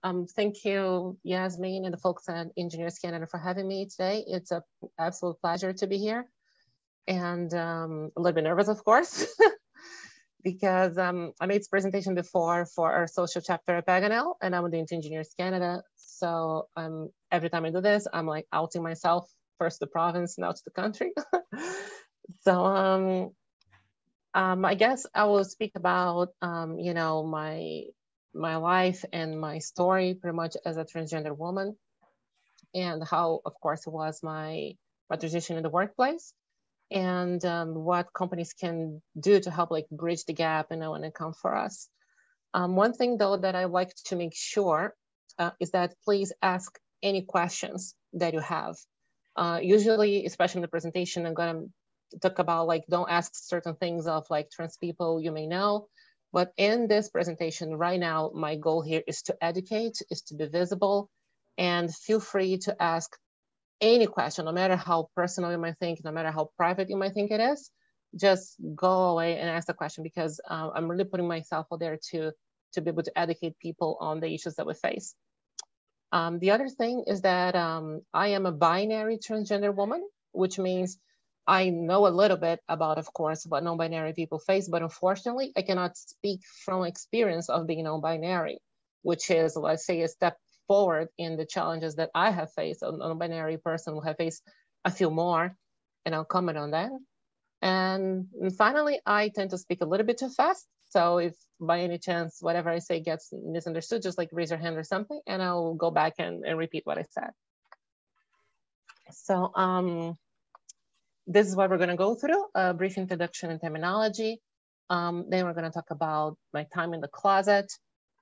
Thank you, Yasmin, and the folks at Engineers Canada for having me today. It's an absolute pleasure to be here. And a little bit nervous, of course, because I made this presentation before for our social chapter at Paganel, and I'm doing Engineers Canada. So every time I do this, I'm like outing myself, first the province, now to the country. So I guess I will speak about, you know, my life and my story pretty much as a transgender woman, and how, of course, it was my transition in the workplace, and what companies can do to help like bridge the gap, you know, and account for us. One thing though that I like to make sure is that please ask any questions that you have. Usually, especially in the presentation, I'm gonna talk about like, don't ask certain things of like trans people you may know. But in this presentation right now, my goal here is to educate, is to be visible, and feel free to ask any question, no matter how personal you might think, no matter how private you might think it is, just go away and ask the question, because I'm really putting myself out there to be able to educate people on the issues that we face. The other thing is that I am a binary transgender woman, which means I know a little bit about, of course, what non-binary people face, but unfortunately, I cannot speak from experience of being non-binary, which is, let's say, a step forward in the challenges that I have faced. A non-binary person will have faced a few more, and I'll comment on that. And finally, I tend to speak a little bit too fast. So if by any chance, whatever I say gets misunderstood, just like raise your hand or something, and I'll go back and repeat what I said. So this is what we're gonna go through, a brief introduction and terminology. Then we're gonna talk about my time in the closet,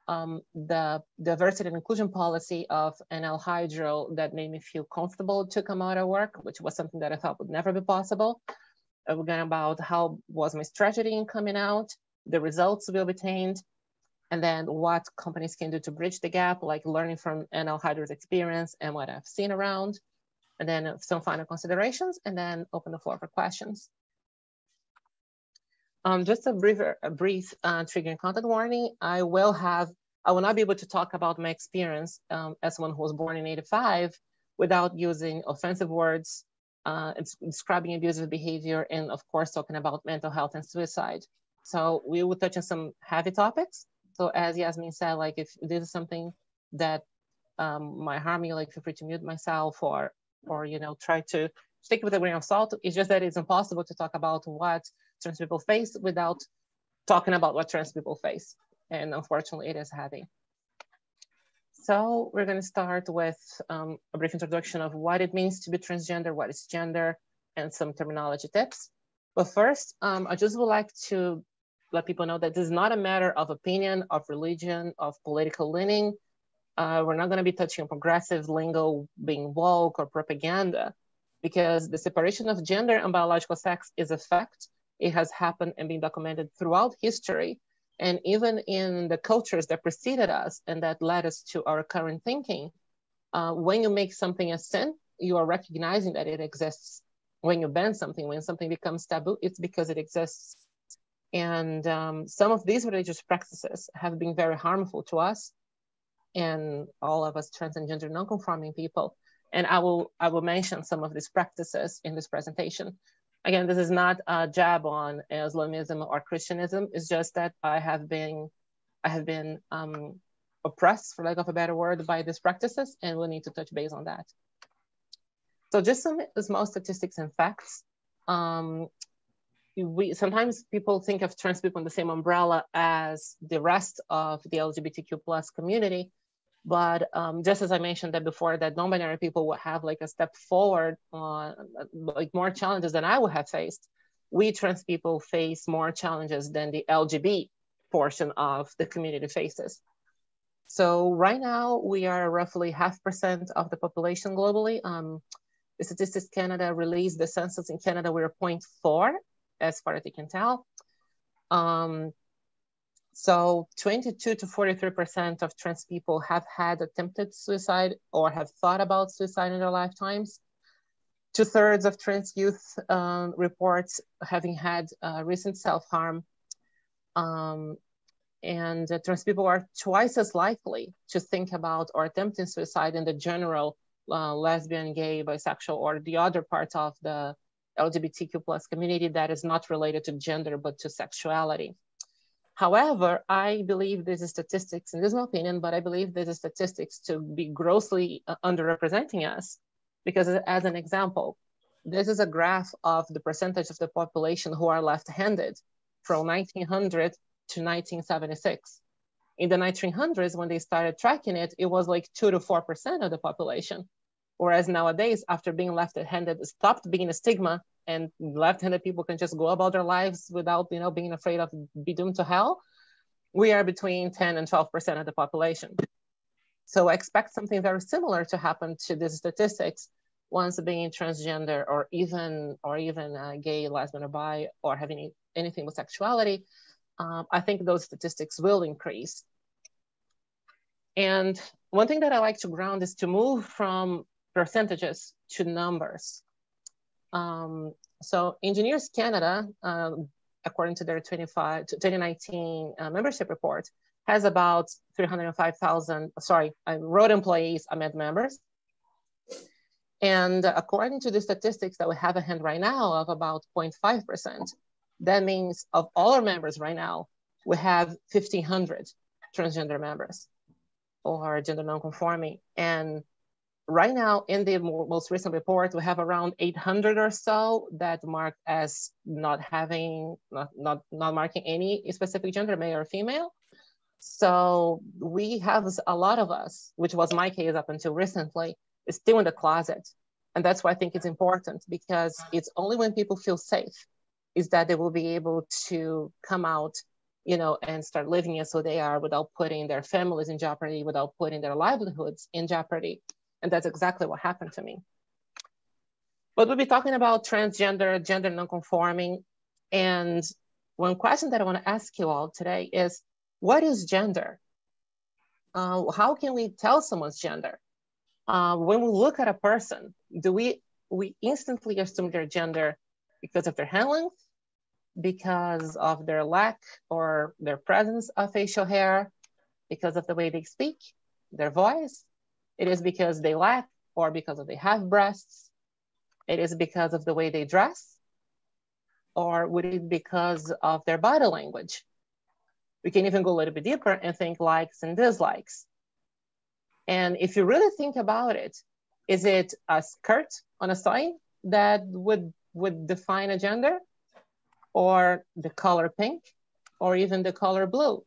the diversity and inclusion policy of NL Hydro that made me feel comfortable to come out of work, which was something that I thought would never be possible. We're going about how was my strategy in coming out, the results we obtained, and then what companies can do to bridge the gap, like learning from NL Hydro's experience and what I've seen around, and then some final considerations, and then open the floor for questions. Just a brief triggering content warning. I will not be able to talk about my experience as someone who was born in '85 without using offensive words, describing abusive behavior, and of course, talking about mental health and suicide. So we will touch on some heavy topics. So as Yasmin said, like if this is something that might harm you, like feel free to mute myself or you know, try to stick with a grain of salt. It's just that it's impossible to talk about what trans people face without talking about what trans people face. And unfortunately, it is heavy. So we're going to start with a brief introduction of what it means to be transgender, what is gender, and some terminology tips. But first, I just would like to let people know that this is not a matter of opinion, of religion, of political leaning. We're not going to be touching on progressive lingo, being woke, or propaganda, because the separation of gender and biological sex is a fact. It has happened and been documented throughout history. And even in the cultures that preceded us and that led us to our current thinking, when you make something a sin, you are recognizing that it exists. When you ban something, when something becomes taboo, it's because it exists. And some of these religious practices have been very harmful to us and all of us trans and gender non-conforming people. And I will mention some of these practices in this presentation. Again, this is not a jab on Islamism or Christianism. It's just that I have been oppressed, for lack of a better word, by these practices, and we need to touch base on that. So just some small statistics and facts. Sometimes people think of trans people in the same umbrella as the rest of the LGBTQ+ community. But just as I mentioned that before, that non-binary people will have like a step forward on like more challenges than I would have faced. We trans people face more challenges than the LGBT portion of the community faces. So right now we are roughly 0.5% of the population globally. The Statistics Canada released the census in Canada. We're 0.4 as far as you can tell. So 22 to 43% of trans people have had attempted suicide or have thought about suicide in their lifetimes. 2/3 of trans youth reports having had recent self-harm. And trans people are twice as likely to think about or attempting suicide in the general lesbian, gay, bisexual, or the other part of the LGBTQ plus community that is not related to gender, but to sexuality. However, I believe these statistics, and this is my opinion, but I believe these statistics to be grossly underrepresenting us, because as an example, this is a graph of the percentage of the population who are left-handed from 1900 to 1976. In the 1900s, when they started tracking it, it was like 2 to 4% of the population. Whereas nowadays, after being left-handed, stopped being a stigma, and left-handed people can just go about their lives without, you know, being afraid of be doomed to hell. We are between 10 and 12% of the population. So I expect something very similar to happen to these statistics once being transgender or even gay, lesbian, or bi, or having anything with sexuality. I think those statistics will increase. And one thing that I like to ground is to move from percentages to numbers. So Engineers Canada, according to their 2019 membership report, has about 305,000, road employees amid members. And according to the statistics that we have at hand right now of about 0.5%, that means of all our members right now, we have 1,500 transgender members or gender non-conforming. And right now, in the most recent report, we have around 800 or so that marked as not marking any specific gender, male or female. So we have a lot of us, which was my case up until recently, is still in the closet. And that's why I think it's important, because it's only when people feel safe is that they will be able to come out, you know, and start living as who they are without putting their families in jeopardy, without putting their livelihoods in jeopardy. And that's exactly what happened to me. But we'll be talking about transgender, gender nonconforming. And one question that I want to ask you all today is, what is gender? How can we tell someone's gender? When we look at a person, do we instantly assume their gender because of their hand length, because of their lack or their presence of facial hair, because of the way they speak, their voice? It is because they lack or because of they have breasts? It is because of the way they dress? Or would it be because of their body language? We can even go a little bit deeper and think likes and dislikes. And if you really think about it, is it a skirt on a sign that would define a gender? Or the color pink? Or even the color blue?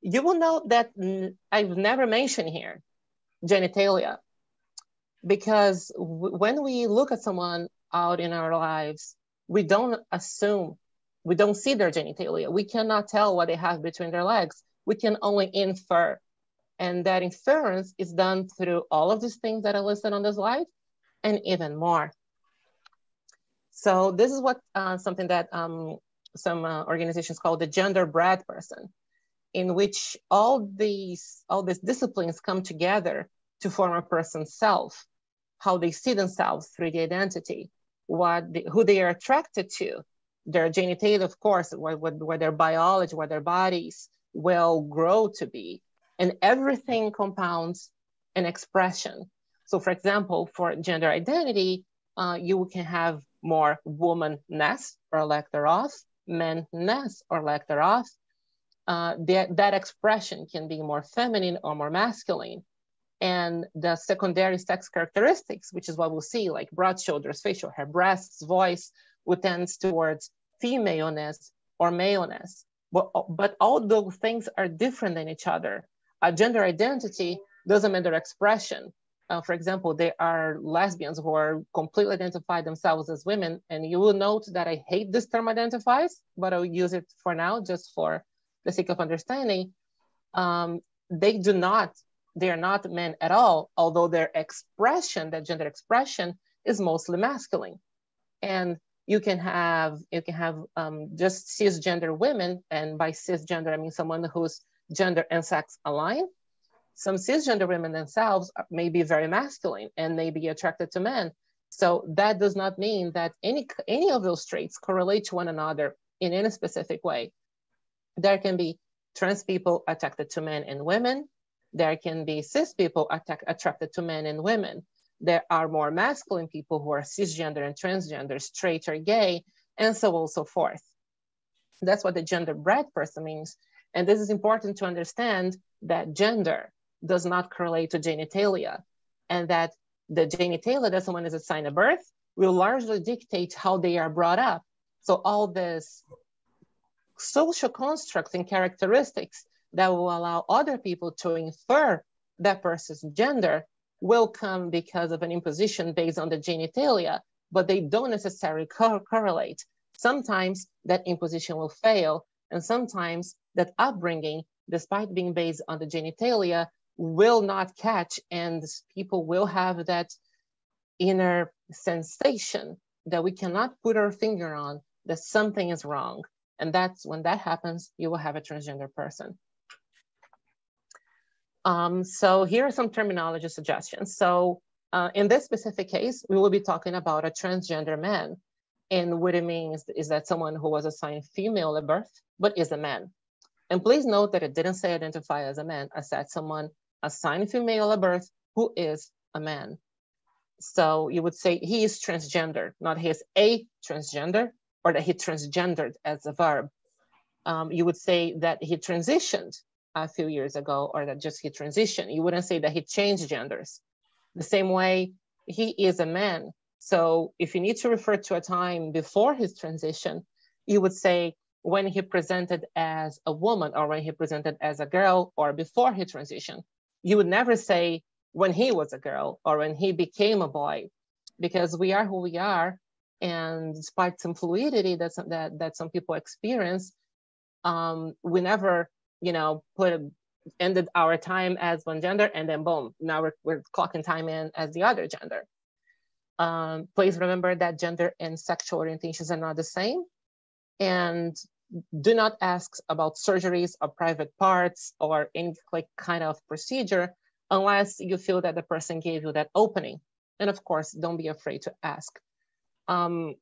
You will note that I've never mentioned here genitalia, because when we look at someone out in our lives, we don't assume, we don't see their genitalia. We cannot tell what they have between their legs. We can only infer. And that inference is done through all of these things that are listed on the slide and even more. So this is what something that some organizations call the gender-bred person, in which all these disciplines come together to form a person's self, how they see themselves through the identity, who they are attracted to, their genitalia, of course, where their biology, where their bodies will grow to be, and everything compounds an expression. So for example, for gender identity, you can have more womanness or lack thereof, manness or lack thereof. That expression can be more feminine or more masculine. And the secondary sex characteristics, which is what we'll see, like broad shoulders, facial hair, breasts, voice, would tend towards femaleness or maleness. But all those things are different than each other. A gender identity doesn't mean their expression. For example, there are lesbians who are completely identify themselves as women, and you will note that I hate this term identifies, but I'll use it for now, just for the sake of understanding. They are not men at all, although their expression, that gender expression, is mostly masculine. And you can have just cisgender women, and by cisgender I mean someone whose gender and sex align. Some cisgender women themselves may be very masculine and may be attracted to men. So that does not mean that any of those traits correlate to one another in any specific way. There can be trans people attracted to men and women. There can be cis people attracted to men and women. There are more masculine people who are cisgender and transgender, straight or gay, and so on and so forth. That's what the gender-bread person means. And this is important to understand that gender does not correlate to genitalia, and that the genitalia that someone is assigned at birth will largely dictate how they are brought up. So all this social constructs and characteristics that will allow other people to infer that person's gender will come because of an imposition based on the genitalia, but they don't necessarily correlate. Sometimes that imposition will fail, and sometimes that upbringing, despite being based on the genitalia, will not catch, and people will have that inner sensation that we cannot put our finger on, that something is wrong. And that's when that happens, you will have a transgender person. So here are some terminology suggestions. So in this specific case, we will be talking about a transgender man. And what it means is that someone who was assigned female at birth, but is a man. And please note that it didn't say identify as a man. I said someone assigned female at birth who is a man. So you would say he is transgender, not he is a transgender, or that he transgendered as a verb. You would say that he transitioned a few years ago, or that just he transitioned. You wouldn't say that he changed genders. The same way, he is a man. So if you need to refer to a time before his transition, you would say when he presented as a woman, or when he presented as a girl, or before he transitioned. You would never say when he was a girl or when he became a boy, because we are who we are. And despite some fluidity that some people experience, we never, ended our time as one gender and then boom, now we're clocking time in as the other gender. Please remember that gender and sexual orientations are not the same. And do not ask about surgeries or private parts or any kind of procedure unless you feel that the person gave you that opening. And of course, don't be afraid to ask. Do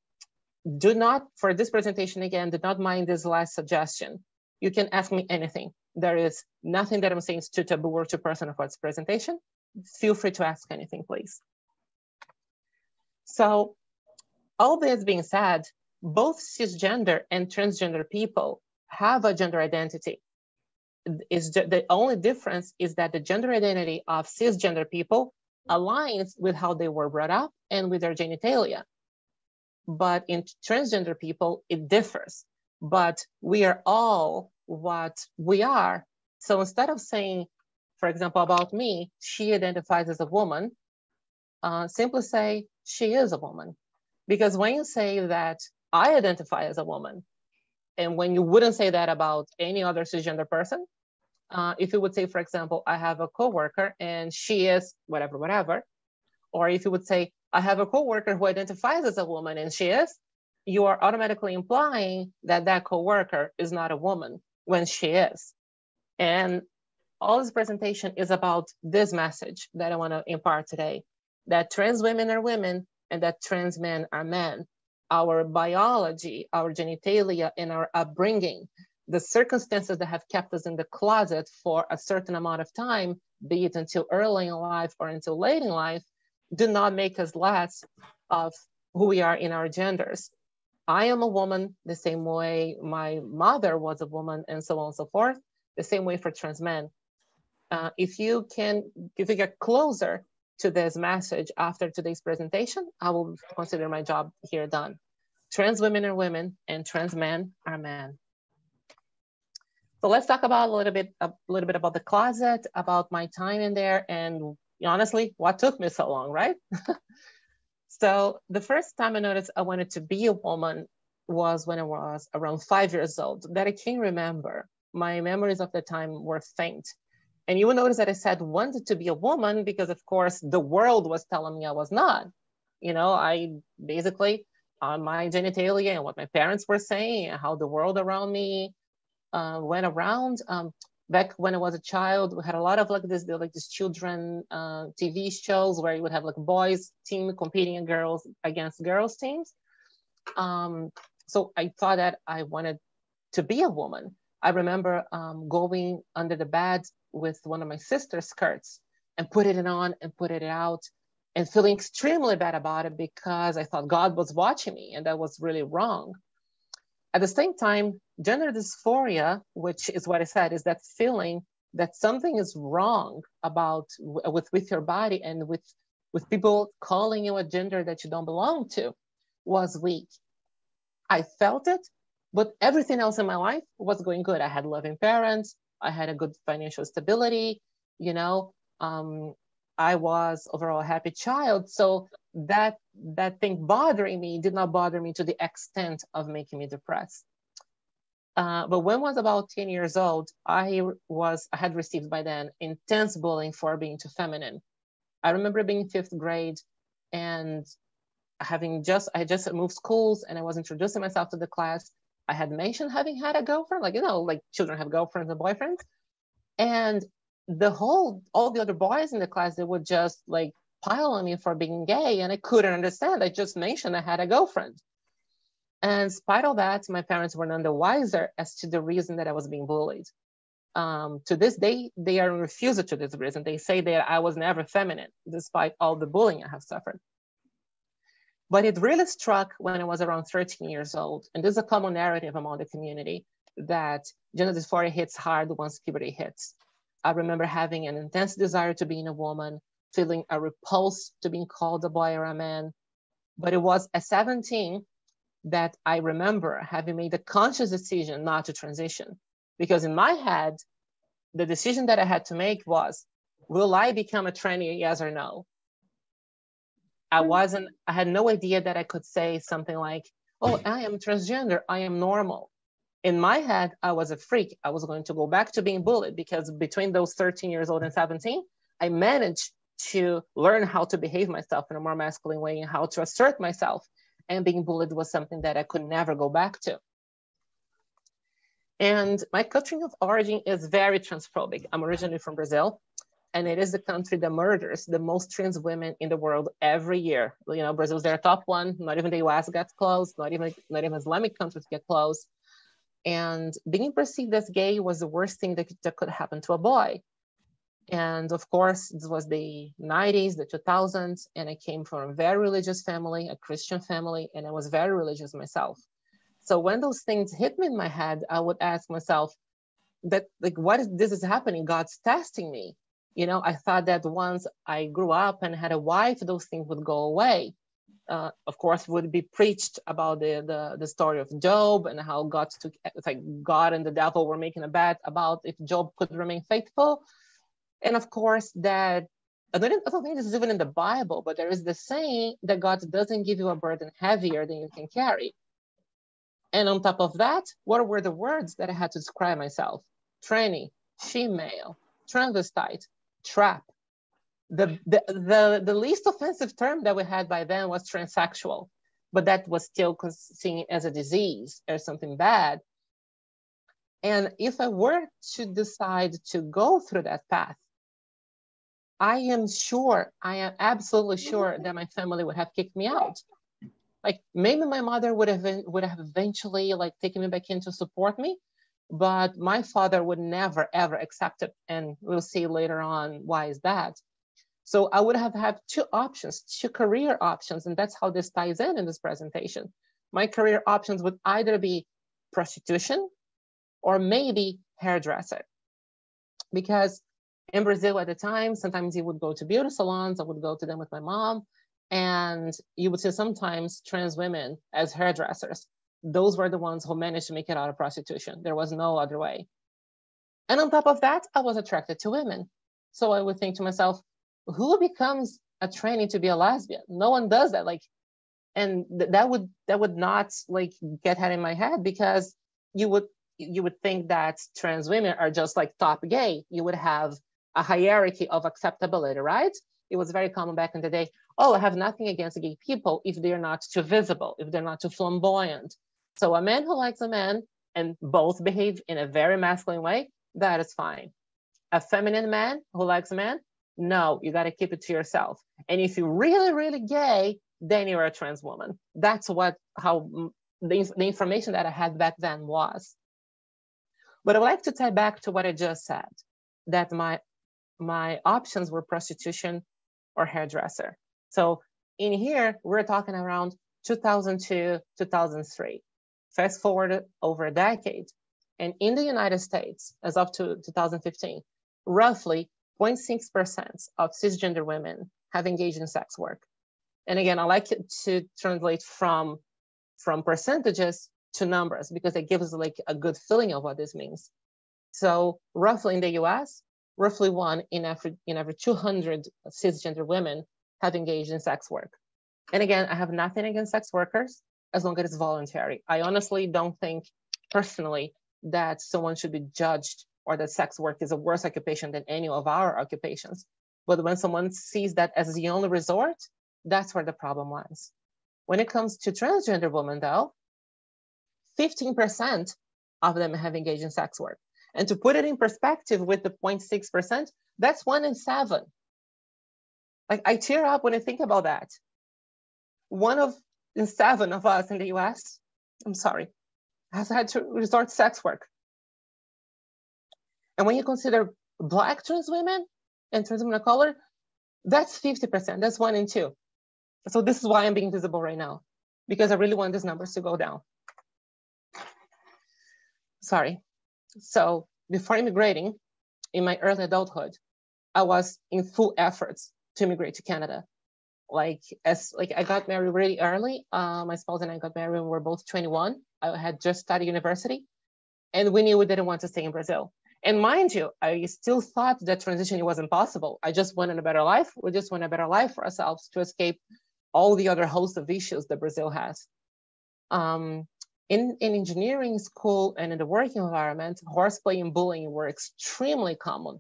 not, for this presentation again, do not mind this last suggestion. You can ask me anything. There is nothing that I'm saying is too taboo or too personal for this presentation. Feel free to ask anything, please. So all this being said, both cisgender and transgender people have a gender identity. The only difference is that the gender identity of cisgender people aligns with how they were brought up and with their genitalia. But in transgender people, it differs. But we are all what we are. So instead of saying, for example, about me, she identifies as a woman, simply say, she is a woman. Because when you say that I identify as a woman, and when you wouldn't say that about any other cisgender person, if you would say, for example, I have a coworker and she is whatever, whatever, or if you would say, I have a coworker who identifies as a woman and she is, you are automatically implying that that coworker is not a woman when she is. And all this presentation is about this message that I want to impart today, that trans women are women and that trans men are men. Our biology, our genitalia, and our upbringing, the circumstances that have kept us in the closet for a certain amount of time, be it until early in life or until late in life, do not make us less of who we are in our genders. I am a woman the same way my mother was a woman, and so on and so forth, the same way for trans men. If you get closer to this message after today's presentation, I will consider my job here done. Trans women are women and trans men are men. So let's talk about a little bit about the closet, about my time in there, and honestly, what took me so long, right? So the first time I noticed I wanted to be a woman was when I was around 5 years old, that I can remember. My memories of the time were faint. And you will notice that I said wanted to be a woman because, of course, the world was telling me I was not. I basically, on my genitalia and what my parents were saying and how the world around me went around. Back when I was a child, we had a lot of these children TV shows where you would have boys team competing against girls teams. So I thought that I wanted to be a woman. I remember going under the bed with one of my sister's skirts and put it on and put it out and feeling extremely bad about it because I thought God was watching me, and that was really wrong. At the same time, gender dysphoria, which is what I said, is that feeling that something is wrong about with your body and with people calling you a gender that you don't belong to, was weak. I felt it, but everything else in my life was going good. I had loving parents. I had a good financial stability. You know, I was overall a happy child. So that thing bothering me did not bother me to the extent of making me depressed. But when I was about 10 years old, I had received by then intense bullying for being too feminine. I remember being in 5th grade and I had just moved schools and I was introducing myself to the class. I had mentioned having had a girlfriend, like, you know, like children have girlfriends and boyfriends. And all the other boys in the class, they would just like pile on me for being gay. And I couldn't understand. I just mentioned I had a girlfriend. And in spite of that, my parents were none the wiser as to the reason that I was being bullied. To this day, they are refusal to this reason. They say that I was never feminine, despite all the bullying I have suffered. But it really struck when I was around 13 years old. And there's a common narrative among the community that gender dysphoria hits hard once puberty hits. I remember having an intense desire to being a woman, feeling a repulse to being called a boy or a man. But it was at 17 that I remember having made a conscious decision not to transition. Because in my head, the decision that I had to make was, will I become a tranny, yes or no? I had no idea that I could say something like, oh, I am transgender, I am normal. In my head, I was a freak. I was going to go back to being bullied because between those 13 years old and 17, I managed to learn how to behave myself in a more masculine way and how to assert myself. And being bullied was something that I could never go back to. And my country of origin is very transphobic. I'm originally from Brazil, and it is the country that murders the most trans women in the world every year. You know, Brazil's their top one. Not even the US gets close. Not even Islamic countries get close. And being perceived as gay was the worst thing that could happen to a boy. And of course, this was the 90s, the 2000s, and I came from a very religious family, a Christian family, and I was very religious myself. So when those things hit me in my head, I would ask myself, that like, this is happening? God's testing me. You know, I thought that once I grew up and had a wife, those things would go away. Of course, would be preached about the story of Job and how God and the devil were making a bet about if Job could remain faithful. And of course, that I don't think this is even in the Bible, but there is the saying that God doesn't give you a burden heavier than you can carry. And on top of that, what were the words that I had to describe myself? Tranny, female, transvestite, trap. The least offensive term that we had by then was transsexual, but that was still seen as a disease or something bad. And if I were to decide to go through that path, I am absolutely sure that my family would have kicked me out. Like maybe my mother would have eventually like taken me back in to support me, but my father would never ever accept it. And we'll see later on why is that. So I would have had two career options, and that's how this ties in this presentation. My career options would either be prostitution or maybe hairdresser. Because in Brazil at the time, sometimes you would go to beauty salons, I would go to them with my mom, and you would see sometimes trans women as hairdressers. Those were the ones who managed to make it out of prostitution. There was no other way. And on top of that, I was attracted to women. So I would think to myself, who becomes a trainee to be a lesbian? No one does that. Like, and that would not like get that in my head, because you would think that trans women are just like top gay. You would have a hierarchy of acceptability, right? It was very common back in the day. Oh, I have nothing against gay people if they're not too visible, if they're not too flamboyant. So a man who likes a man and both behave in a very masculine way, that is fine. A feminine man who likes a man, no, you got to keep it to yourself. And if you're really, really gay, then you're a trans woman. That's how the information that I had back then was. But I would like to tie back to what I just said, that my options were prostitution or hairdresser. So in here, we're talking around 2002, 2003. Fast forward over a decade. And in the United States, as of to 2015, roughly 0.6% of cisgender women have engaged in sex work. And again, I like it to translate from percentages to numbers because it gives like a good feeling of what this means. So roughly in the US, roughly 1 in every 200 cisgender women have engaged in sex work. And again, I have nothing against sex workers as long as it's voluntary. I honestly don't think personally that someone should be judged or that sex work is a worse occupation than any of our occupations. But when someone sees that as the only resort, that's where the problem lies. When it comes to transgender women though, 15% of them have engaged in sex work. And to put it in perspective with the 0.6%, that's 1 in 7. Like I tear up when I think about that. 1 in 7 of us in the US, has had to resort to sex work. And when you consider Black trans women and trans women of color, that's 50%, that's 1 in 2. So this is why I'm being visible right now, because I really want these numbers to go down. Sorry. So before immigrating, in my early adulthood, I was in full efforts to immigrate to Canada. I got married really early. My spouse and I got married when we were both 21. I had just started university, and we knew we didn't want to stay in Brazil. And mind you, I still thought that transition was impossible. I just wanted a better life. We just want a better life for ourselves to escape all the other host of issues that Brazil has. In engineering school and in the working environment, horseplay and bullying were extremely common.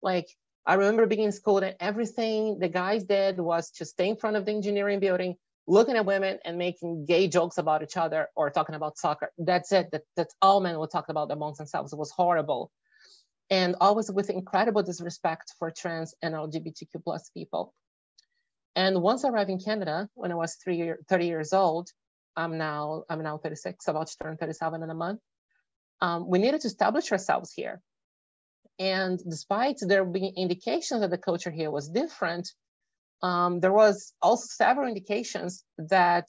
Like I remember being in school and everything the guys did was to stay in front of the engineering building, looking at women and making gay jokes about each other or talking about soccer. That's it. That's all men would talk about amongst themselves. It was horrible. And always with incredible disrespect for trans and LGBTQ plus people. And once I arrived in Canada, when I was 30 years old, I'm now 36, about to turn 37 in a month. We needed to establish ourselves here. And despite there being indications that the culture here was different, there was also several indications that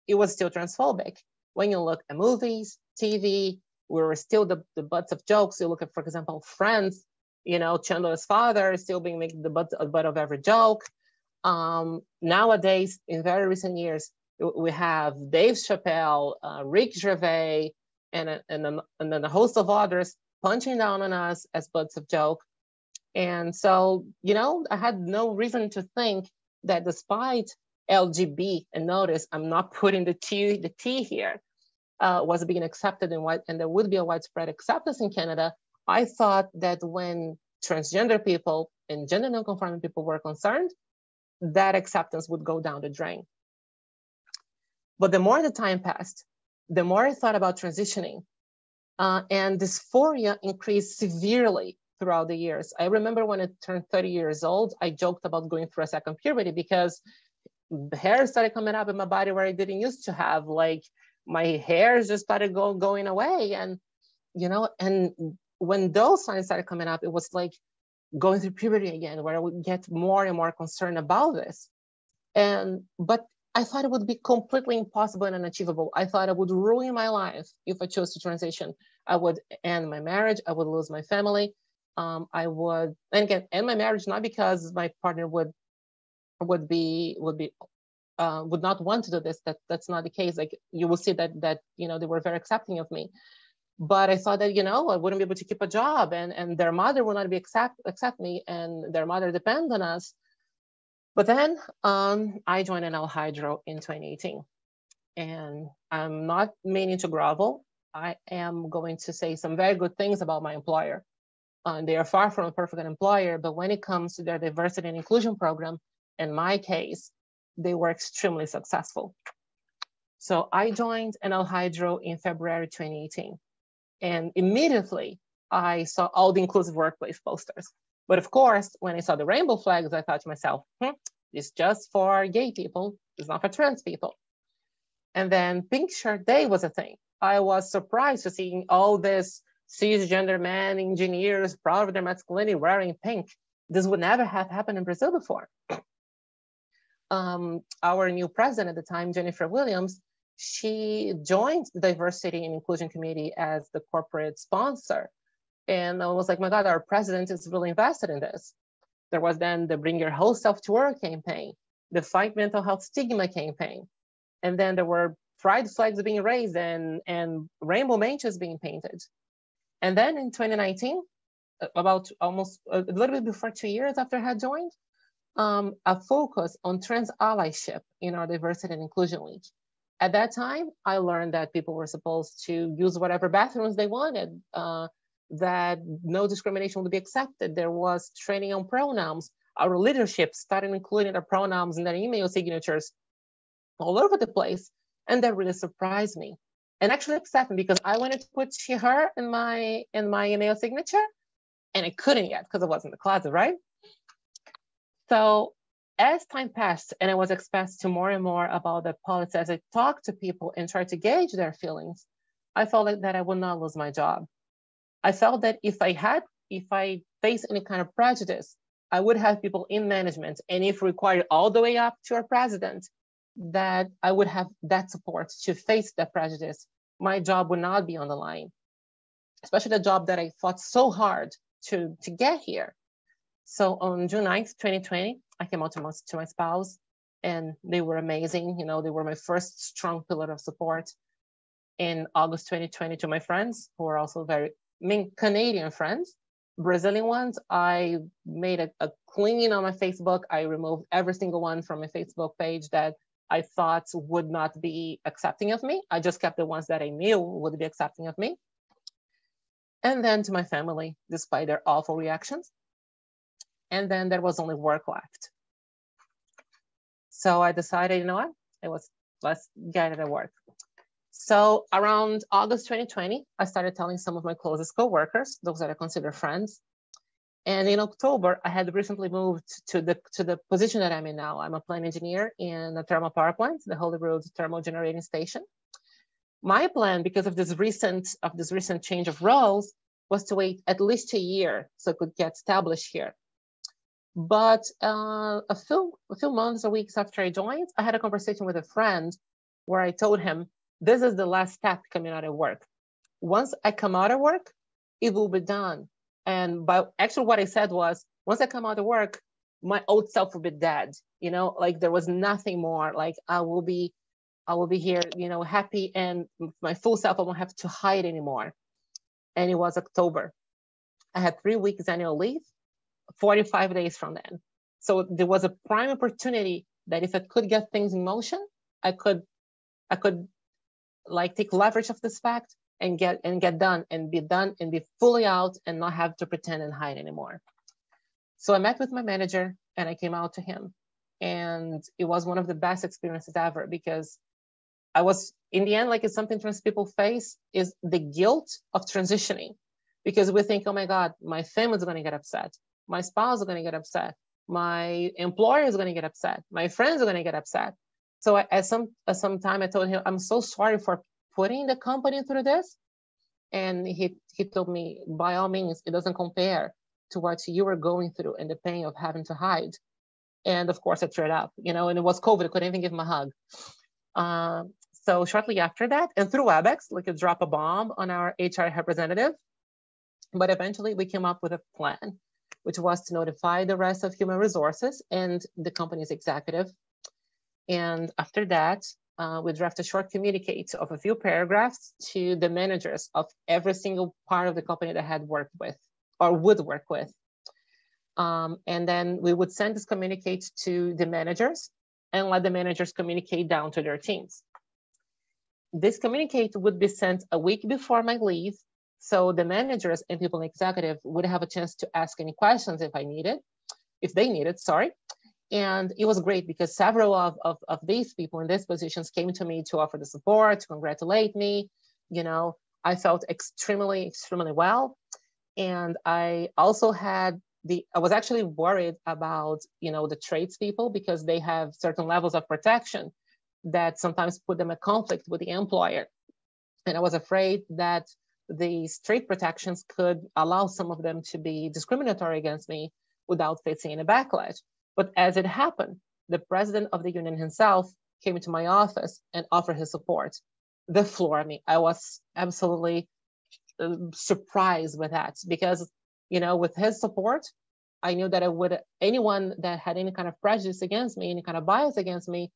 it was still transphobic. When you look at movies, TV, we were still the butts of jokes. You look at, for example, Friends, Chandler's father is still being made the butt of every joke. Nowadays, in very recent years, we have Dave Chappelle, Rick Gervais, and then a host of others punching down on us as butts of joke. And so, I had no reason to think that despite LGB, and notice I'm not putting the T here, was being accepted and there would be a widespread acceptance in Canada, I thought that when transgender people and gender nonconforming people were concerned, that acceptance would go down the drain. But the more the time passed, the more I thought about transitioning, and dysphoria increased severely throughout the years. I remember when I turned 30 years old, I joked about going through a second puberty because hair started coming up in my body where I didn't used to have. Like my hair just started going away, and and when those signs started coming up, it was like going through puberty again, where I would get more and more concerned about this. But I thought it would be completely impossible and unachievable. I thought it would ruin my life if I chose to transition. I would end my marriage. I would lose my family. I would, and again, end my marriage not because my partner would not want to do this. That's not the case. Like you will see that they were very accepting of me. But I thought that I wouldn't be able to keep a job, and their mother would not be accept me, and their mother depends on us. But then I joined NL Hydro in 2018, and I'm not meaning to grovel. I am going to say some very good things about my employer. They are far from a perfect employer, but when it comes to their diversity and inclusion program, in my case, they were extremely successful. So I joined NL Hydro in February 2018, and immediately I saw all the inclusive workplace posters. But of course, when I saw the rainbow flags, I thought to myself, it's just for gay people. It's not for trans people. And then Pink Shirt Day was a thing. I was surprised to see all this cisgender men, engineers, proud of their masculinity, wearing pink. This would never have happened in Brazil before. Our new president at the time, Jennifer Williams, she joined the Diversity and Inclusion Committee as the corporate sponsor. And I was like, my God, our president is really invested in this. There was then the Bring Your Whole Self to Work campaign, the Fight Mental Health Stigma campaign. And then there were pride flags being raised and rainbow mansions being painted. And then in 2019, about almost a little bit before 2 years after I had joined, a focus on trans allyship in our Diversity and Inclusion Week. At that time, I learned that people were supposed to use whatever bathrooms they wanted, that no discrimination would be accepted. There was training on pronouns. Our leadership started including their pronouns in their email signatures all over the place. And that really surprised me and actually upset me, because I wanted to put she, her in my email signature, and I couldn't yet because I was in the closet, right? So as time passed and I was exposed to more and more about the policy, as I talked to people and tried to gauge their feelings, I felt like that I would not lose my job. I felt that if I faced any kind of prejudice, I would have people in management, and if required all the way up to our president, that I would have that support to face that prejudice. My job would not be on the line, especially the job that I fought so hard to get here. So on June 9th, 2020, I came out to my spouse, and they were amazing. You know, they were my first strong pillar of support. In August 2020, to my friends, who are also Canadian friends, Brazilian ones, I made a clean on my Facebook. I removed every single one from my Facebook page that I thought would not be accepting of me. I just kept the ones that I knew would be accepting of me. And then to my family, despite their awful reactions. And then there was only work left. So I decided, you know what, let's get it at work. So around August 2020, I started telling some of my closest coworkers, those that I consider friends. And in October, I had recently moved to the position that I'm in now. I'm a plant engineer in a thermal power plant, the Holyrood Thermal Generating Station. My plan, because of this recent change of roles, was to wait at least a year so I could get established here. But a few months or weeks after I joined, I had a conversation with a friend where I told him, this is the last step coming out of work. Once I come out of work, it will be done. And but actually what I said was, once I come out of work, my old self will be dead. You know, like there was nothing more. Like I will be here, you know, happy, and my full self, I won't have to hide anymore. And it was October. I had 3 weeks annual leave, 45 days from then. So there was a prime opportunity that if I could get things in motion, I could like take leverage of this fact and get done and be fully out and not have to pretend and hide anymore. So I met with my manager and I came out to him, and it was one of the best experiences ever, because I was, in the end, like it's something trans people face, is the guilt of transitioning, because we think, oh my God, my family's going to get upset. My spouse is going to get upset. My employer is going to get upset. My friends are going to get upset. So at some time I told him, I'm so sorry for putting the company through this. And he told me, by all means, it doesn't compare to what you were going through and the pain of having to hide. And of course I teared up, you know, and it was COVID. I couldn't even give him a hug. So shortly after that, and through WebEx, like it dropped a bomb on our HR representative. But eventually we came up with a plan, which was to notify the rest of human resources and the company's executive. And after that, we drafted a short communique of a few paragraphs to the managers of every single part of the company that I had worked with or would work with. And then we would send this communique to the managers and let the managers communicate down to their teams. This communique would be sent a week before my leave, so the managers and people in executive would have a chance to ask any questions if they needed, sorry. And it was great because several of these people in these positions came to me to offer the support, to congratulate me. You know, I felt extremely, extremely well. And I also had I was actually worried about, you know, the tradespeople, because they have certain levels of protection that sometimes put them in conflict with the employer. And I was afraid that the state protections could allow some of them to be discriminatory against me without facing any backlash. But as it happened, the president of the union himself came into my office and offered his support. That floored me. I was absolutely surprised with that because, you know, with his support, I knew that anyone that had any kind of prejudice against me, any kind of bias against me,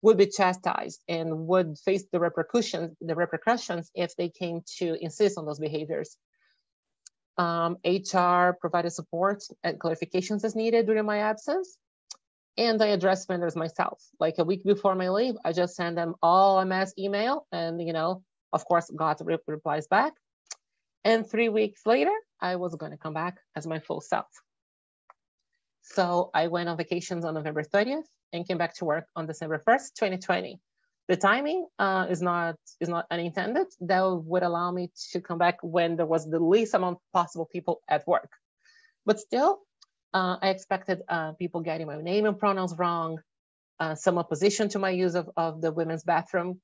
would be chastised and would face the repercussions if they came to insist on those behaviors. HR provided support and clarifications as needed during my absence. And I addressed vendors myself. Like a week before my leave, I just sent them all a mass email and, you know, of course, got replies back. And 3 weeks later, I was going to come back as my full self. So I went on vacations on November 30th and came back to work on December 1st, 2020. The timing is not unintended. That would allow me to come back when there was the least amount of possible people at work. But still, I expected people getting my name and pronouns wrong, some opposition to my use of the women's bathroom,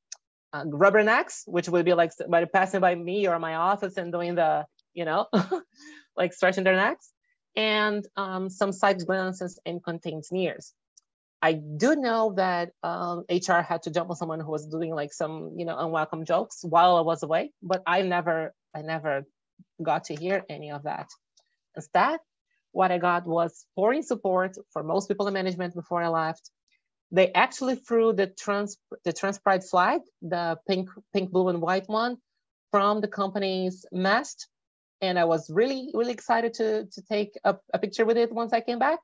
rubbernecks, which would be like somebody passing by me or my office and doing the, you know, like stretching their necks, and some side glances and contained sneers. I do know that HR had to jump on someone who was doing like some, you know, unwelcome jokes while I was away, but I never got to hear any of that. Instead, what I got was pouring support for most people in management before I left. They actually threw the trans pride flag, the pink, blue, and white one, from the company's mast. And I was really, really excited to take a picture with it once I came back.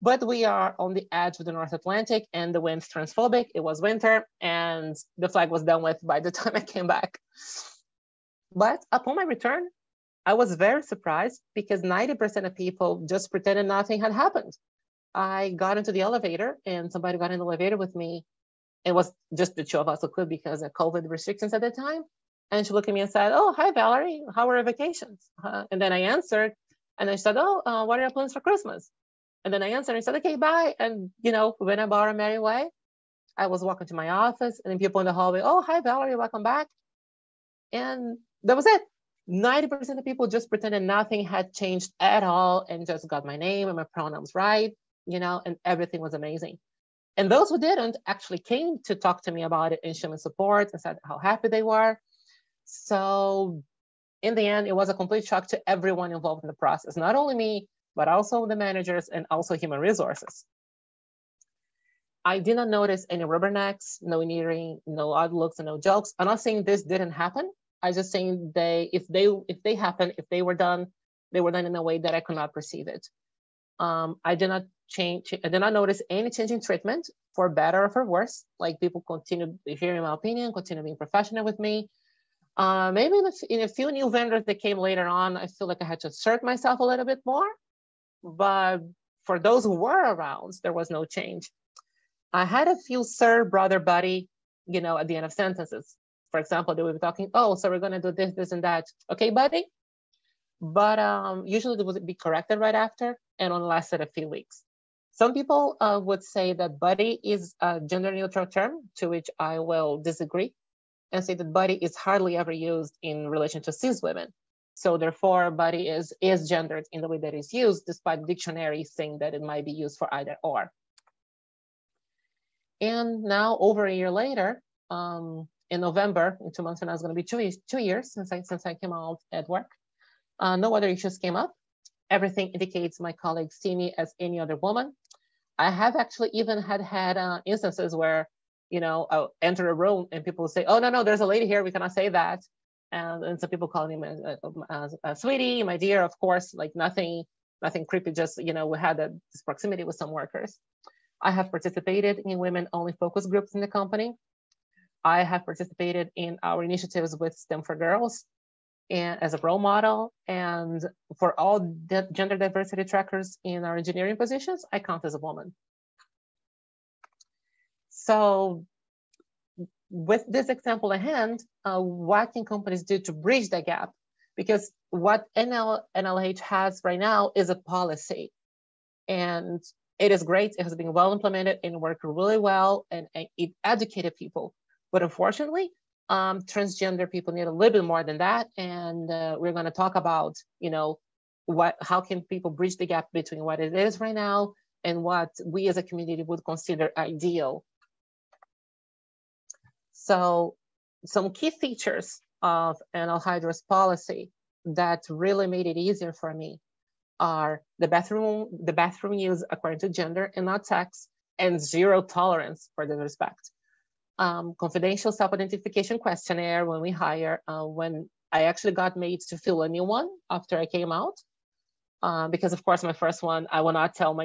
But we are on the edge of the North Atlantic and the wind's transphobic. It was winter and the flag was done with by the time I came back. But upon my return, I was very surprised because 90% of people just pretended nothing had happened. I got into the elevator and somebody got in the elevator with me. It was just the two of us who could because of COVID restrictions at the time. And she looked at me and said, "Oh, hi, Valerie. How are your vacations?" And then I answered and I said, "Oh, what are your plans for Christmas?" And then I answered and I said, "Okay, bye." And, you know, we went about our merry way. I was walking to my office and then people in the hallway, "Oh, hi, Valerie, welcome back." And that was it. 90% of people just pretended nothing had changed at all and just got my name and my pronouns right, you know, and everything was amazing. And those who didn't actually came to talk to me about it and show me support and said how happy they were. So in the end, it was a complete shock to everyone involved in the process, not only me, but also the managers and also human resources. I did not notice any rubbernecks, no nearing, no odd looks, and no jokes. I'm not saying this didn't happen. I just saying if they happened, if they were done in a way that I could not perceive it. I did not notice any change in treatment for better or for worse. Like people continued hearing my opinion, continued being professional with me. Maybe in a few new vendors that came later on, I feel like I had to assert myself a little bit more. But for those who were around, there was no change. I had a few sir, brother, buddy, you know, at the end of sentences. For example, they would be talking, "Oh, so we're going to do this, this, and that." "Okay, buddy." But usually they would be corrected right after and only lasted a few weeks. Some people would say that buddy is a gender neutral term, to which I will disagree and say that buddy is hardly ever used in relation to cis women. So therefore, buddy is gendered in the way that it's used, despite dictionaries saying that it might be used for either or. And now, over a year later, in November, in 2 months, and I was going to be 2 years since I came out at work. No other issues came up. Everything indicates my colleagues see me as any other woman. I have actually even had instances where, you know, I'll enter a room and people will say, "Oh, no, there's a lady here. We cannot say that." And some people call me a sweetie, my dear, of course, like nothing creepy. Just, you know, we had this proximity with some workers. I have participated in women-only focus groups in the company. I have participated in our initiatives with STEM for Girls and as a role model. And for all the gender diversity trackers in our engineering positions, I count as a woman. So with this example at hand, what can companies do to bridge that gap? Because what NLH has right now is a policy. And it is great. It has been well implemented and worked really well, and it educated people. But unfortunately, Transgender people need a little bit more than that. And we're going to talk about, how can people bridge the gap between what it is right now and what we as a community would consider ideal. So some key features of NL Hydro's policy that really made it easier for me are the bathroom use according to gender and not sex, and zero tolerance for disrespect. Confidential self-identification questionnaire when we hire, when I actually got made to fill a new one after I came out. Because of course my first one, I will not tell the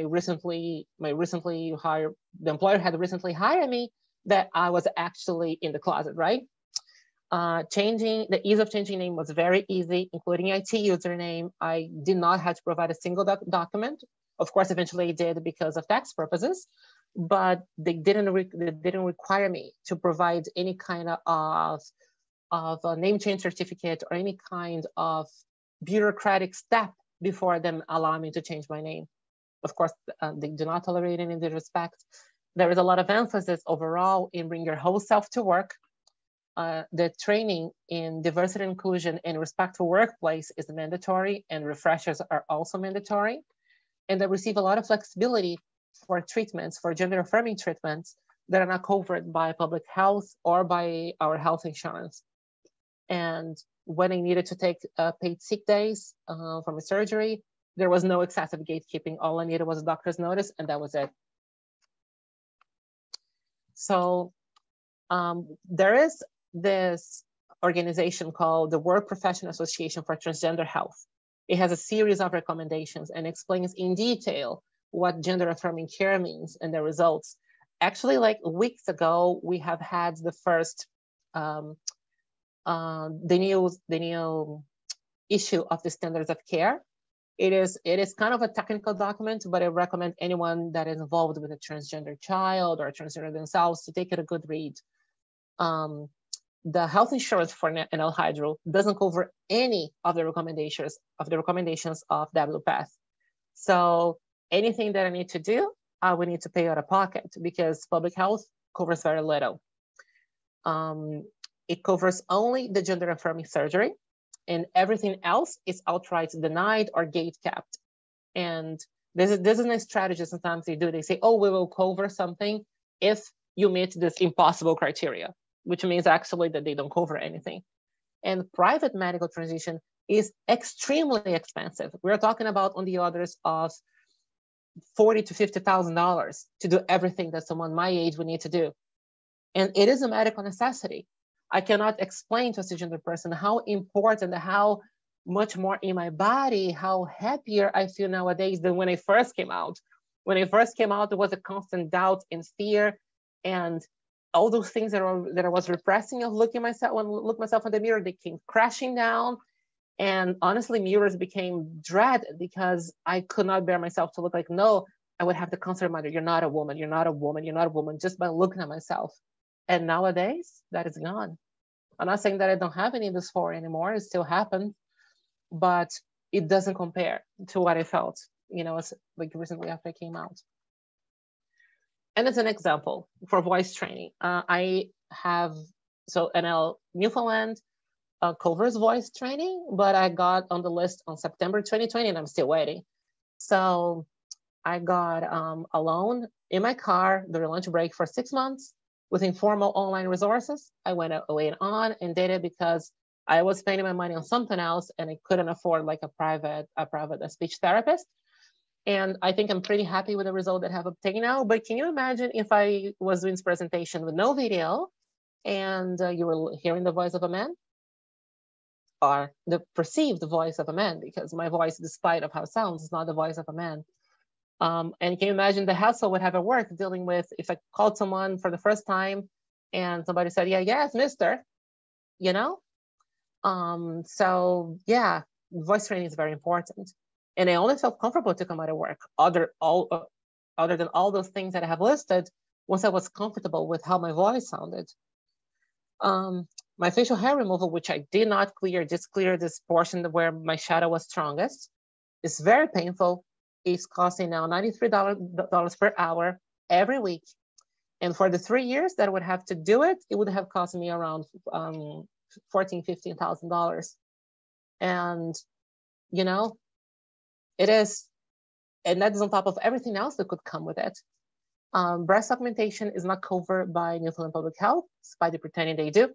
employer had recently hired me that I was actually in the closet, right? The ease of changing name was very easy, including IT username. I did not have to provide a single document. Of course, eventually I did because of tax purposes, but they didn't require me to provide any kind of a name change certificate or any kind of bureaucratic step before them allowing me to change my name. Of course, they do not tolerate any disrespect. There is a lot of emphasis overall in bringing your whole self to work. The training in diversity and inclusion and respectful workplace is mandatory, and refreshers are also mandatory. And they receive a lot of flexibility for treatments, for gender affirming treatments that are not covered by public health or by our health insurance. And when I needed to take paid sick days from a surgery, there was no excessive gatekeeping. All I needed was a doctor's notice, and that was it. So there is this organization called the Work Professional Association for Transgender Health. It has a series of recommendations and explains in detail what gender affirming care means and the results. Actually, like weeks ago, we have had the first, the new issue of the standards of care. It is kind of a technical document, but I recommend anyone that is involved with a transgender child or transgender themselves to take it a good read. The health insurance for NL Hydro doesn't cover any of the recommendations of WPATH. So anything that I need to do, I would need to pay out of pocket because public health covers very little. It covers only the gender affirming surgery, and everything else is outright denied or gate capped. And this is a strategy sometimes they do. They say, oh, we will cover something if you meet this impossible criteria, which means actually that they don't cover anything. And private medical transition is extremely expensive. We're talking about on the orders of $40,000 to $50,000 to do everything that someone my age would need to do. And it is a medical necessity. I cannot explain to a cisgender person how important, how much more in my body, how happier I feel nowadays than when I first came out. When I first came out, there was a constant doubt and fear, and all those things that I was repressing of looking myself in the mirror, they came crashing down. And honestly, mirrors became dread because I could not bear myself to look like, no, I would have the constant reminder, you're not a woman, you're not a woman, you're not a woman, just by looking at myself. And nowadays, that is gone. I'm not saying that I don't have any dysphoria anymore, it still happens, but it doesn't compare to what I felt, like recently after I came out. And as an example for voice training, I have, NL Newfoundland covers voice training, but I got on the list on September 2020 and I'm still waiting. So I got alone in my car during lunch break for 6 months with informal online resources. I went away and on and did it because I was spending my money on something else and I couldn't afford like a private speech therapist. And I think I'm pretty happy with the result that I have obtained now. But can you imagine if I was doing this presentation with no video and you were hearing the voice of a man? Or the perceived voice of a man, because my voice, despite of how it sounds, is not the voice of a man. And can you imagine the hassle would have at work dealing with if I called someone for the first time and somebody said, yes, mister, So yeah, voice training is very important. And I only felt comfortable to come out of work, other than all those things that I have listed, once I was comfortable with how my voice sounded. My facial hair removal, which I did not clear, just cleared this portion where my shadow was strongest. It's very painful. It's costing now $93 per hour every week. And for the 3 years that I would have to do it, it would have cost me around $14,000, $15,000. And, you know, it is, and that is on top of everything else that could come with it. Breast augmentation is not covered by Newfoundland Public Health, despite the pretending they do.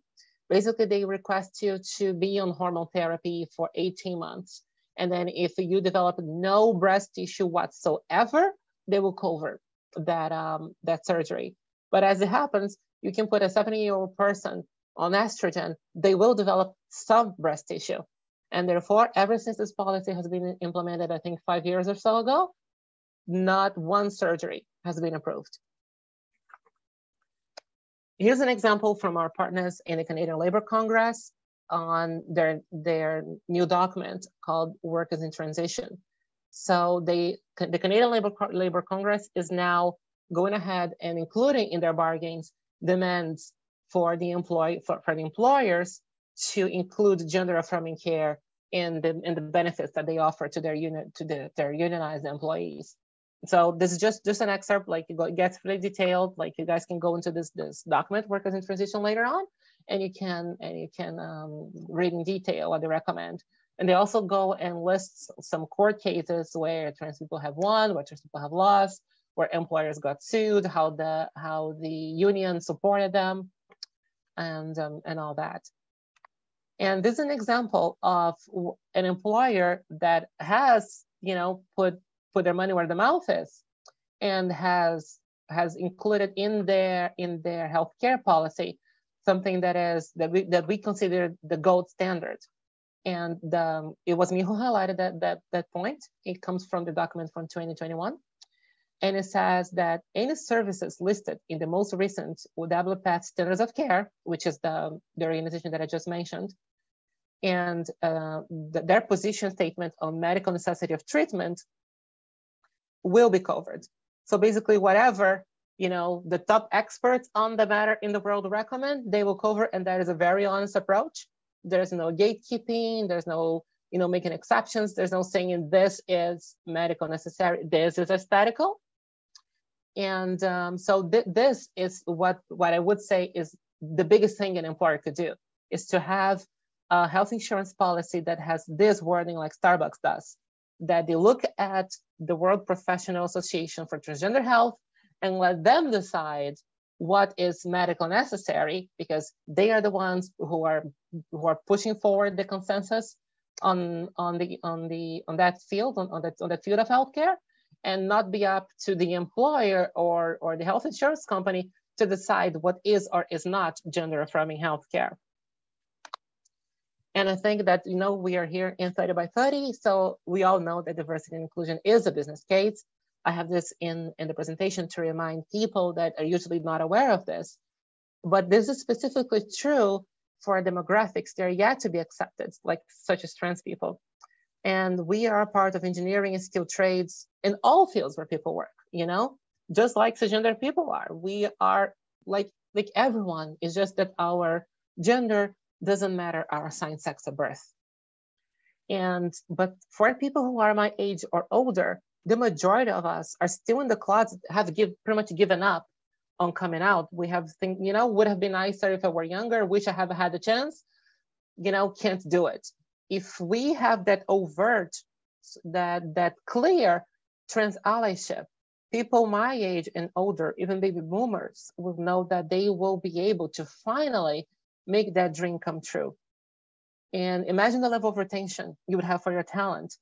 Basically, they request you to be on hormone therapy for 18 months. And then if you develop no breast tissue whatsoever, they will cover that, that surgery. But as it happens, you can put a 70-year-old person on estrogen, they will develop some breast tissue. And therefore, ever since this policy has been implemented, I think 5 years or so ago, not one surgery has been approved. Here's an example from our partners in the Canadian Labour Congress on their new document called Workers in Transition. So the Canadian Labour Congress is now going ahead and including in their bargains demands for the employers to include gender affirming care in the benefits that they offer to their their unionized employees. So this is just an excerpt, like it gets really detailed. Like you guys can go into this document, Workers in Transition, later on, and you can read in detail what they recommend. And they also go and list some court cases where trans people have won, where trans people have lost, where employers got sued, how the union supported them, and all that. And this is an example of an employer that has, you know, put their money where the mouth is, and has included in their healthcare policy something that we consider the gold standard. And it was me who highlighted that point. It comes from the document from 2021. And it says that any services listed in the most recent WPATH Standards of Care, which is the organization that I just mentioned, and their position statement on medical necessity of treatment will be covered. So basically whatever, you know, the top experts on the matter in the world recommend, they will cover, and that is a very honest approach. There's no gatekeeping, there's no, you know, making exceptions, there's no saying this is medical necessary, this is aesthetical. And so this is what I would say is the biggest thing an employer could do, is to have a health insurance policy that has this wording like Starbucks does, that they look at the World Professional Association for Transgender Health and let them decide what is medical necessary, because they are the ones who are pushing forward the consensus on that field of healthcare, and not be up to the employer or the health insurance company to decide what is or is not gender affirming healthcare. And I think that, you know, we are here in 30 by 30, so we all know that diversity and inclusion is a business case. I have this in the presentation to remind people that are usually not aware of this, but this is specifically true for demographics that are yet to be accepted, like such as trans people. And we are a part of engineering and skilled trades in all fields where people work, you know, just like cisgender people are. We are like everyone. It's just that our gender doesn't matter, our assigned sex at birth. But for people who are my age or older, the majority of us are still in the closet, have pretty much given up on coming out. We have think, you know, would have been nicer if I were younger, wish I have had the chance, you know, can't do it. If we have that overt, that clear trans allyship, people my age and older, even baby boomers, will know that they will be able to finally make that dream come true. And imagine the level of retention you would have for your talent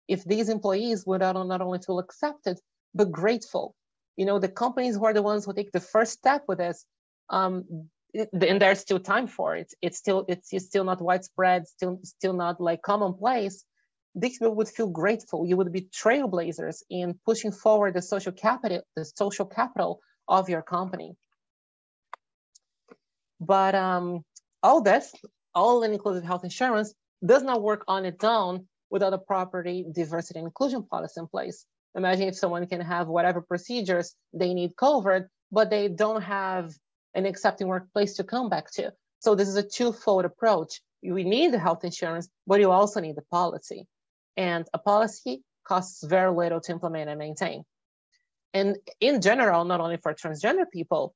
if these employees would not only feel accepted, but grateful. You know, the companies who are the ones who take the first step with this, and there's still time for it. It's still not widespread, still not like commonplace. These people would feel grateful. You would be trailblazers in pushing forward the social capital of your company. But all this, all inclusive health insurance, does not work on its own without a property, diversity, and inclusion policy in place. Imagine if someone can have whatever procedures they need covered, but they don't have an accepting workplace to come back to. So this is a twofold approach. We need the health insurance, but you also need the policy. And a policy costs very little to implement and maintain. And in general, not only for transgender people,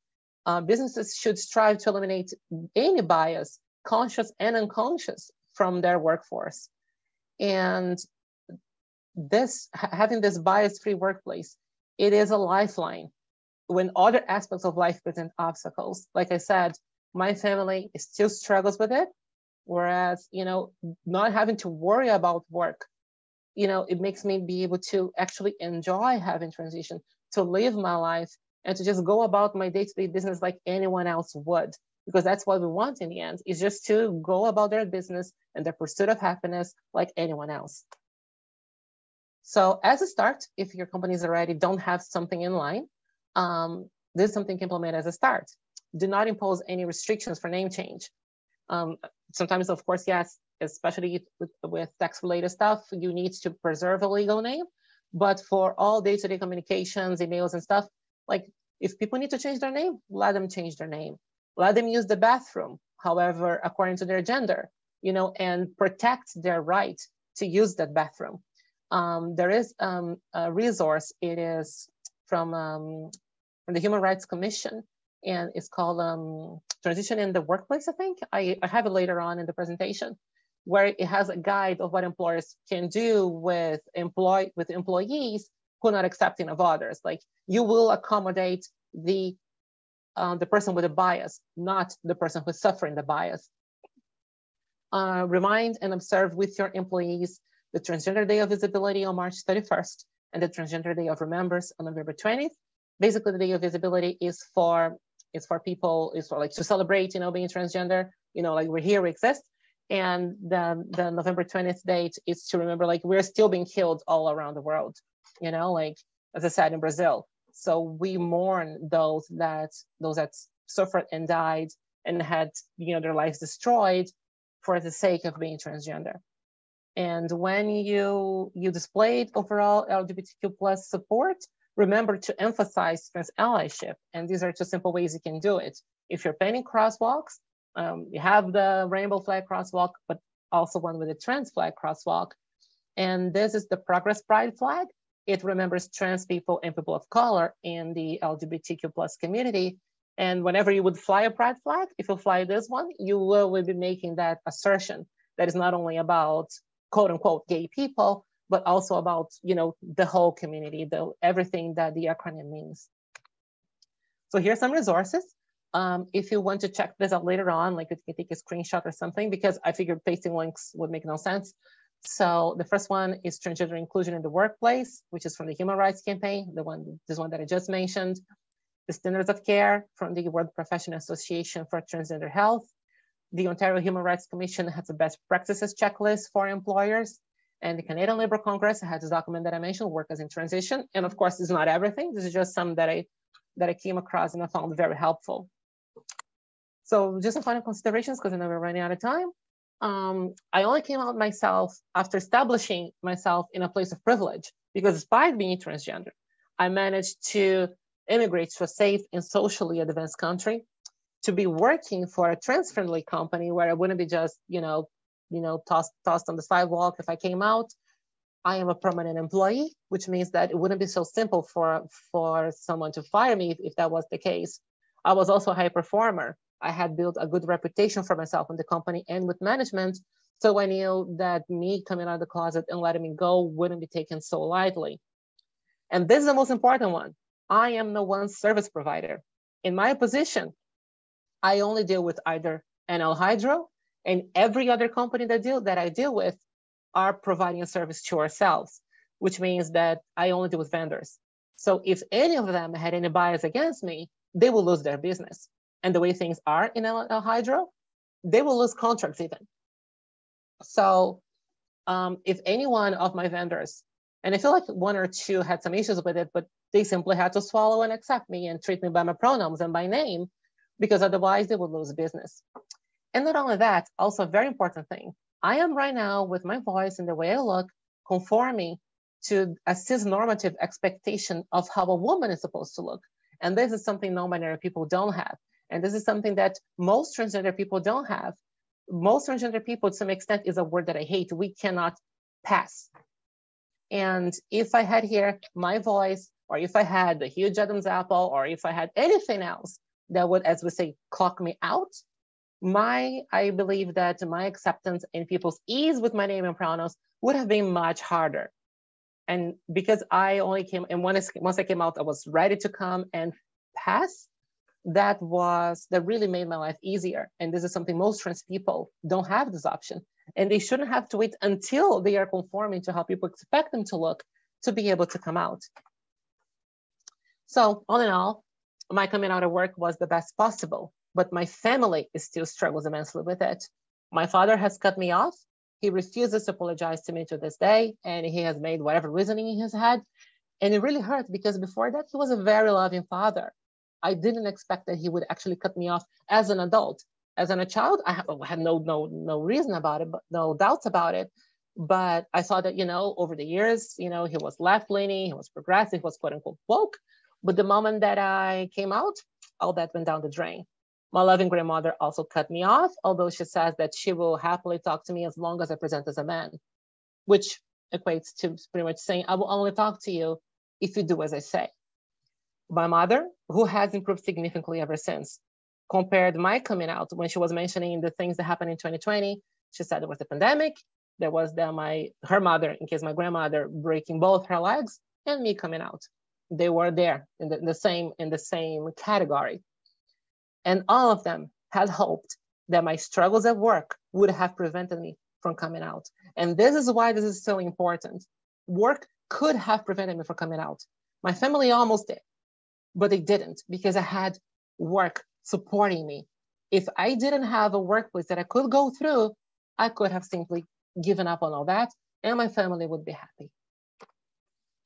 businesses should strive to eliminate any bias, conscious and unconscious, from their workforce. And having this bias-free workplace, it is a lifeline when other aspects of life present obstacles. Like I said, my family still struggles with it, whereas, not having to worry about work, it makes me be able to actually enjoy having transition, to live my life, and to just go about my day-to-day business like anyone else would, because that's what we want in the end, is just to go about their business and their pursuit of happiness like anyone else. So as a start, if your companies already don't have something in line, this is something to implement as a start. Do not impose any restrictions for name change. Sometimes, of course, yes, especially with tax-related stuff, you need to preserve a legal name. But for all day-to-day communications, emails and stuff, like if people need to change their name, let them change their name. Let them use the bathroom, however, according to their gender, and protect their right to use that bathroom. There is a resource. It is from the Human Rights Commission, and it's called Transition in the Workplace, I think. I have it later on in the presentation, where it has a guide of what employers can do with employees who are not accepting of others. Like, you will accommodate the person with a bias, not the person who's suffering the bias. Remind and observe with your employees the Transgender Day of Visibility on March 31st and the Transgender Day of Remembrance on November 20th. Basically, the Day of Visibility is for people, is for like to celebrate, being transgender, like we're here, we exist. And the November 20th date is to remember, like, we're still being killed all around the world, like, as I said, in Brazil. So we mourn those that suffered and died and had, their lives destroyed for the sake of being transgender. And when you displayed overall LGBTQ plus support, remember to emphasize trans allyship. And these are just simple ways you can do it. If you're painting crosswalks, you have the rainbow flag crosswalk, but also one with a trans flag crosswalk. And this is the Progress Pride flag. It remembers trans people and people of color in the LGBTQ plus community. And whenever you would fly a pride flag, if you fly this one, you will be making that assertion that is not only about quote unquote gay people, but also about, the whole community, everything that the acronym means. So here's some resources. If you want to check this out later on, like, you can take a screenshot or something, because I figured pasting links would make no sense. So the first one is Transgender Inclusion in the Workplace, which is from the Human Rights Campaign, this one that I just mentioned. The Standards of Care from the World Professional Association for Transgender Health. The Ontario Human Rights Commission has a best practices checklist for employers. And the Canadian Labour Congress has a document that I mentioned, Workers in Transition. And of course, this is not everything. This is just some that I came across and I found very helpful. So just some final considerations, because I know we're running out of time. I only came out myself after establishing myself in a place of privilege, because despite being transgender, I managed to immigrate to a safe and socially advanced country, to be working for a trans-friendly company where I wouldn't be just, tossed on the sidewalk if I came out. I am a permanent employee, which means that it wouldn't be so simple for someone to fire me if that was the case. I was also a high performer. I had built a good reputation for myself in the company and with management. So I knew that me coming out of the closet and letting me go wouldn't be taken so lightly. And this is the most important one. I am no one service provider. In my position, I only deal with either NL Hydro, and every other company that I deal with are providing a service to ourselves, which means that I only deal with vendors. So if any of them had any bias against me, they will lose their business. And the way things are in NL Hydro, they will lose contracts even. So if any one of my vendors, and I feel like one or two had some issues with it, but they simply had to swallow and accept me and treat me by my pronouns and by name, because otherwise they would lose business. And not only that, also a very important thing, I am right now with my voice and the way I look, conforming to a cisnormative expectation of how a woman is supposed to look. And this is something non-binary people don't have. And this is something that most transgender people don't have. Most transgender people, to some extent, is a word that I hate. We cannot pass. And if I had here my voice, or if I had the huge Adam's apple, or if I had anything else, that would, as we say, clock me out, I believe that my acceptance and people's ease with my name and pronouns would have been much harder. And because I only came, and once I came out, I was ready to come and pass. That really made my life easier. And this is something most trans people don't have this option. And they shouldn't have to wait until they are conforming to how people expect them to look to be able to come out. So all in all, my coming out at work was the best possible, but my family still struggles immensely with it. My father has cut me off. He refuses to apologize to me to this day, and he has made whatever reasoning in his head. And it really hurt because before that, he was a very loving father. I didn't expect that he would actually cut me off as an adult. As a child, I had no reason about it, but no doubts about it. But I saw that, over the years, he was left-leaning, he was progressive, he was quote unquote woke. But the moment that I came out, all that went down the drain. My loving grandmother also cut me off, although she says that she will happily talk to me as long as I present as a man, which equates to pretty much saying, I will only talk to you if you do as I say. My mother, who has improved significantly ever since, compared my coming out when she was mentioning the things that happened in 2020. She said there was the pandemic, there was her mother, in case my grandmother, breaking both her legs, and me coming out. They were there in the same category. And all of them had hoped that my struggles at work would have prevented me from coming out. And this is why this is so important. Work could have prevented me from coming out. My family almost did, but they didn't, because I had work supporting me. If I didn't have a workplace that I could go through, I could have simply given up on all that, and my family would be happy.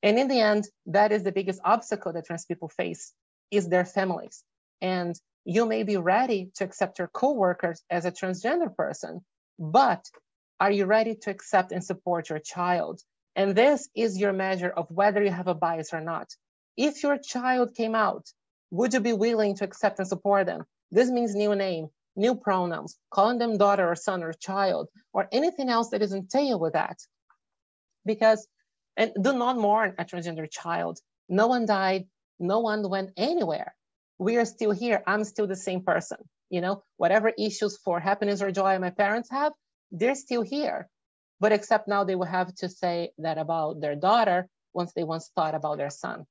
And in the end, that is the biggest obstacle that trans people face, is their families. And you may be ready to accept your coworkers as a transgender person, but are you ready to accept and support your child? And this is your measure of whether you have a bias or not. If your child came out, would you be willing to accept and support them? This means new name, new pronouns, calling them daughter or son or child, or anything else that is entailed with that. And do not mourn a transgender child. No one died, no one went anywhere. We are still here. I'm still the same person. Whatever issues for happiness or joy my parents have, they're still here. But except now they will have to say that about their daughter once they once thought about their son.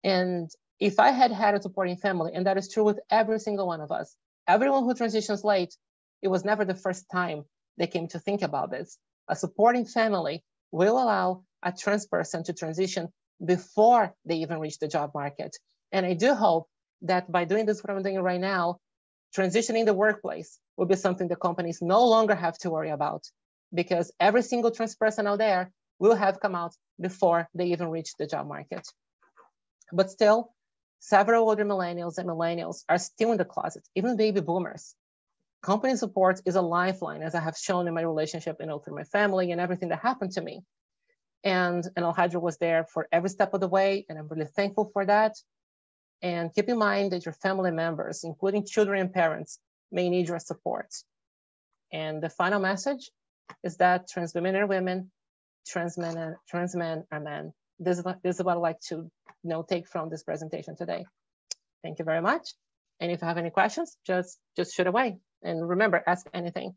And if I had a supporting family, and that is true with every single one of us, everyone who transitions late, it was never the first time they came to think about this. A supporting family will allow a trans person to transition before they even reach the job market. And I do hope that by doing this, what I'm doing right now, transitioning the workplace will be something the companies no longer have to worry about, because every single trans person out there will have come out before they even reach the job market. But still, several older millennials and millennials are still in the closet, even baby boomers. Company support is a lifeline, as I have shown in my relationship, through my family and everything that happened to me. And Hydro was there for every step of the way, and I'm really thankful for that. And keep in mind that your family members, including children and parents, may need your support. And the final message is that trans women are women, trans men are men. This is what I'd like to take from this presentation today. Thank you very much. And if you have any questions, just shoot away. And remember, ask anything.